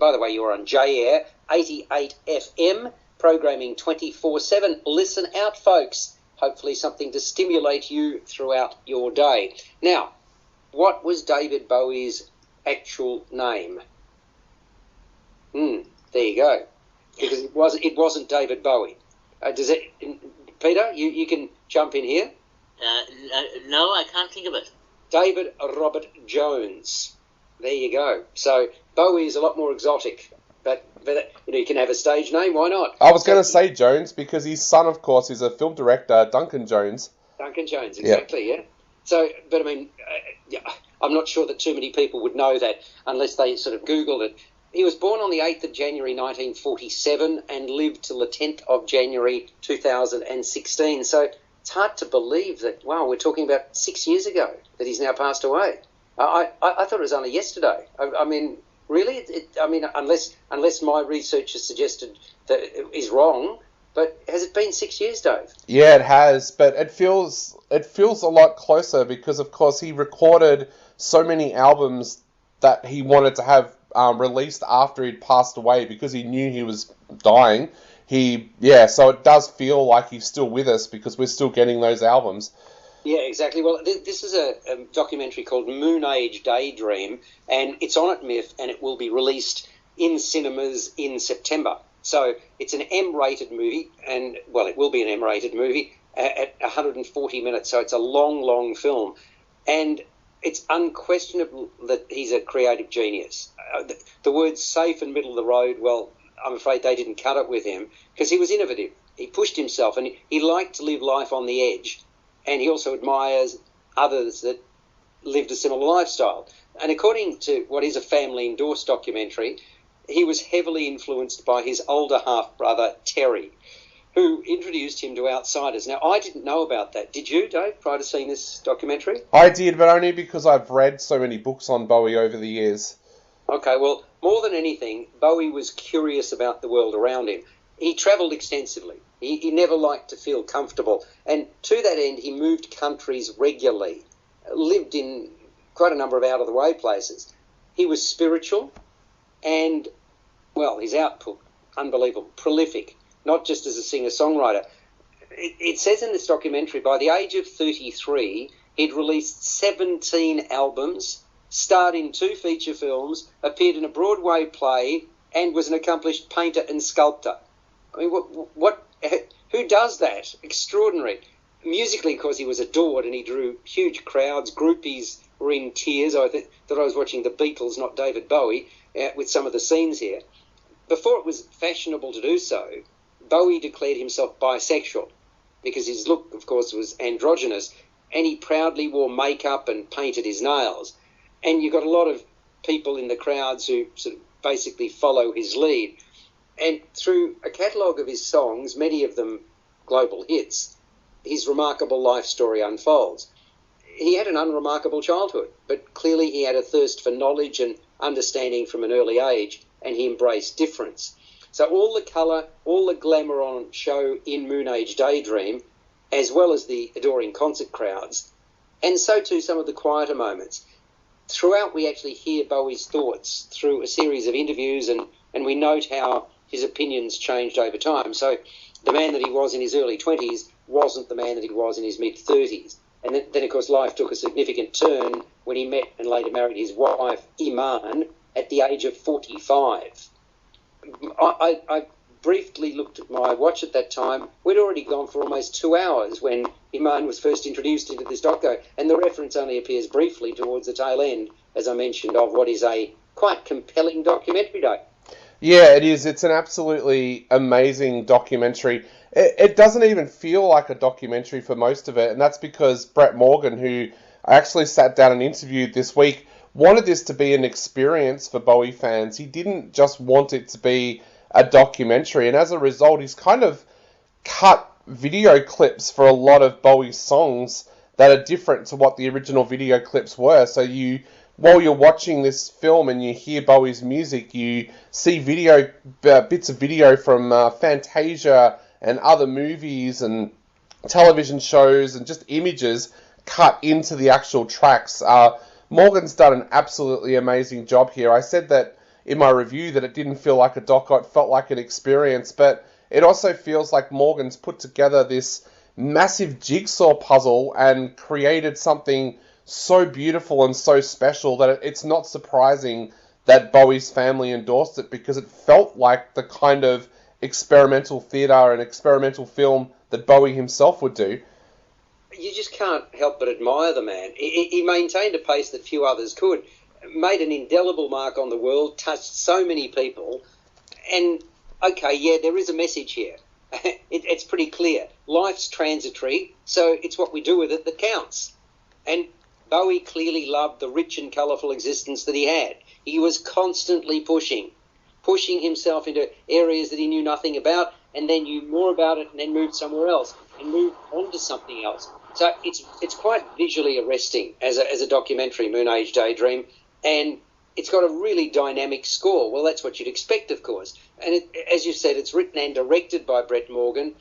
by the way, you're on J-Air, 88 FM, programming 24/7. Listen out, folks. Hopefully something to stimulate you throughout your day. Now, what was David Bowie's actual name? There you go. Because it wasn't David Bowie. Peter, you can jump in here. No, I can't think of it. David Robert Jones. There you go. So Bowie is a lot more exotic, but you can have a stage name. Why not? I was going to say Jones because his son, of course, is a film director, Duncan Jones. Duncan Jones, exactly. Yeah. So, but I mean, I'm not sure that too many people would know that unless they sort of Googled it. He was born on the 8th of January 1947 and lived till the 10th of January 2016. So it's hard to believe that, wow, we're talking about 6 years ago that he's now passed away. I thought it was only yesterday. I mean, really? Unless my research has suggested that it is wrong, but has it been 6 years, Dave? Yeah, it has, but it feels a lot closer because, of course, he recorded so many albums that he wanted to have released after he'd passed away because he knew he was dying. So it does feel like he's still with us because we're still getting those albums. Yeah, exactly. Well, this is a documentary called Moonage Daydream, and it's on at MIF, and it will be released in cinemas in September. So it's an M-rated movie, and, well, it will be an M-rated movie at 140 minutes, so it's a long, long film. And it's unquestionable that he's a creative genius. The words safe and middle of the road, well, I'm afraid they didn't cut it with him because he was innovative. He pushed himself and he liked to live life on the edge, and he also admires others that lived a similar lifestyle. And according to what is a family-endorsed documentary, he was heavily influenced by his older half-brother, Terry, who introduced him to outsiders. Now, I didn't know about that. Did you, Dave, prior to seeing this documentary? I did, but only because I've read so many books on Bowie over the years. Okay, well, more than anything, Bowie was curious about the world around him. He travelled extensively. He never liked to feel comfortable. And to that end, he moved countries regularly, lived in quite a number of out-of-the-way places. He was spiritual and, well, his output, unbelievable, prolific, not just as a singer-songwriter. It says in this documentary, by the age of 33, he'd released 17 albums, starred in 2 feature films, appeared in a Broadway play, and was an accomplished painter and sculptor. I mean, who does that? Extraordinary. Musically, of course, he was adored and he drew huge crowds. Groupies were in tears. I thought I was watching the Beatles, not David Bowie, with some of the scenes here. Before it was fashionable to do so, Bowie declared himself bisexual because his look, of course, was androgynous, and he proudly wore makeup and painted his nails. And you've got a lot of people in the crowds who sort of basically follow his lead. And through a catalogue of his songs, many of them global hits, his remarkable life story unfolds. He had an unremarkable childhood, but clearly he had a thirst for knowledge and understanding from an early age, and he embraced difference. So all the colour, all the glamour on show in Moonage Daydream, as well as the adoring concert crowds, and so too some of the quieter moments. Throughout, we actually hear Bowie's thoughts through a series of interviews, and we note how his opinions changed over time. So the man that he was in his early 20s wasn't the man that he was in his mid-30s. And then, of course, life took a significant turn when he met and later married his wife, Iman, at the age of 45. I briefly looked at my watch at that time. We'd already gone for almost 2 hours when Iman was first introduced into this doco, and the reference only appears briefly towards the tail end, as I mentioned, of what is a quite compelling documentary, Dave. Yeah, it is. It's an absolutely amazing documentary. It doesn't even feel like a documentary for most of it, and that's because Brett Morgan, who I actually sat down and interviewed this week, wanted this to be an experience for Bowie fans. He didn't just want it to be a documentary, and as a result, he's kind of cut video clips for a lot of Bowie's songs that are different to what the original video clips were. So while you're watching this film and you hear Bowie's music, you see bits of video from Fantasia and other movies and television shows and just images cut into the actual tracks. Morgan's done an absolutely amazing job here. I said that in my review that it didn't feel like a doc, it felt like an experience, but it also feels like Morgan's put together this massive jigsaw puzzle and created something so beautiful and so special that it's not surprising that Bowie's family endorsed it, because it felt like the kind of experimental theatre and experimental film that Bowie himself would do. You just can't help but admire the man. He maintained a pace that few others could, made an indelible mark on the world, touched so many people, and, okay, yeah, there is a message here. It's pretty clear. Life's transitory, so it's what we do with it that counts. And Bowie clearly loved the rich and colourful existence that he had. He was constantly pushing himself into areas that he knew nothing about, and then knew more about it, and then moved somewhere else, and moved on to something else. So it's quite visually arresting as a documentary, Moonage Daydream, and it's got a really dynamic score. Well, that's what you'd expect, of course. And as you said, it's written and directed by Brett Morgan.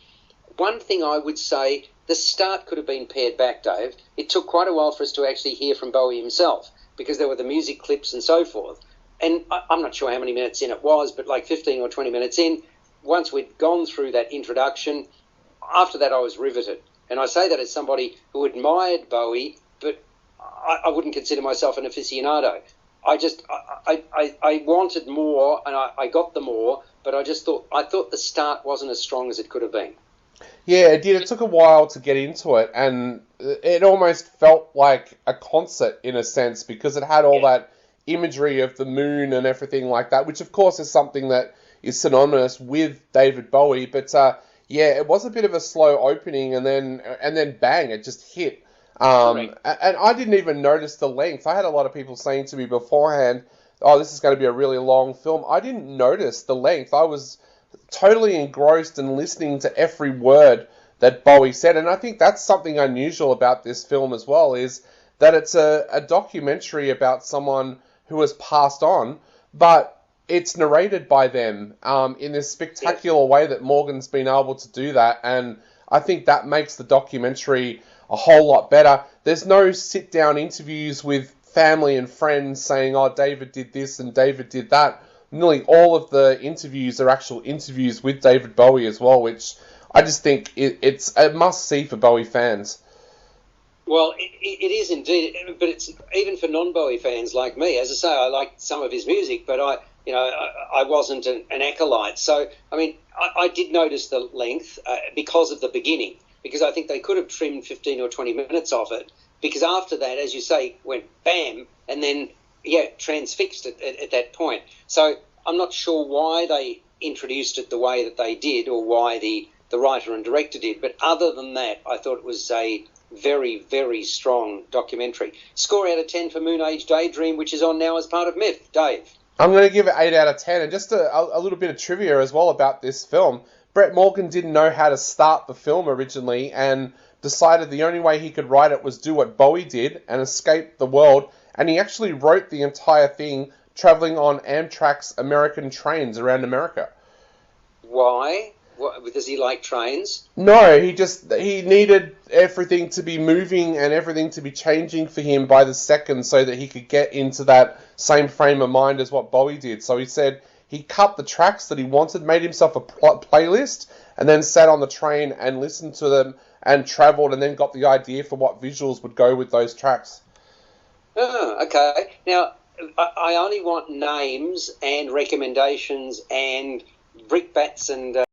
One thing I would say, the start could have been pared back, Dave. It took quite a while for us to actually hear from Bowie himself, because there were the music clips and so forth. And I'm not sure how many minutes in it was, but like 15 or 20 minutes in, once we'd gone through that introduction, after that I was riveted. And I say that as somebody who admired Bowie, but I wouldn't consider myself an aficionado. I wanted more, and I got the more, but I thought the start wasn't as strong as it could have been. Yeah, it did. It took a while to get into it, and it almost felt like a concert in a sense, because it had all that imagery of the moon and everything like that, which of course is something that is synonymous with David Bowie. But yeah, it was a bit of a slow opening, and then bang, it just hit. And I didn't even notice the length. I had a lot of people saying to me beforehand, "Oh, this is going to be a really long film." I didn't notice the length. I was totally engrossed and listening to every word that Bowie said, and I think that's something unusual about this film as well, is that it's a documentary about someone who has passed on, but it's narrated by them in this spectacular way that Morgan's been able to do that, and I think that makes the documentary a whole lot better. There's no sit-down interviews with family and friends saying, "Oh, David did this and David did that." Nearly all of the interviews are actual interviews with David Bowie as well, which I just think it's a must-see for Bowie fans. Well, it is indeed, but it's even for non-Bowie fans like me. As I say, I liked some of his music, but I wasn't an acolyte. So, I mean, I did notice the length because of the beginning, because I think they could have trimmed 15 or 20 minutes off it, because after that, as you say, went bam, and then, transfixed at that point. So I'm not sure why they introduced it the way that they did, or why the writer and director did, but other than that, I thought it was a very, very strong documentary. Score out of 10 for Moonage Daydream, which is on now as part of Myth. Dave? I'm going to give it 8 out of 10, and just a little bit of trivia as well about this film. Brett Morgan didn't know how to start the film originally, and decided the only way he could write it was do what Bowie did and escape the world, and he actually wrote the entire thing travelling on Amtrak's American trains around America. Why? Does he like trains? No, he needed everything to be moving and everything to be changing for him by the second so that he could get into that same frame of mind as what Bowie did. So he said he cut the tracks that he wanted, made himself a playlist, and then sat on the train and listened to them and travelled, and then got the idea for what visuals would go with those tracks. Oh, okay. Now, I only want names and recommendations and brickbats and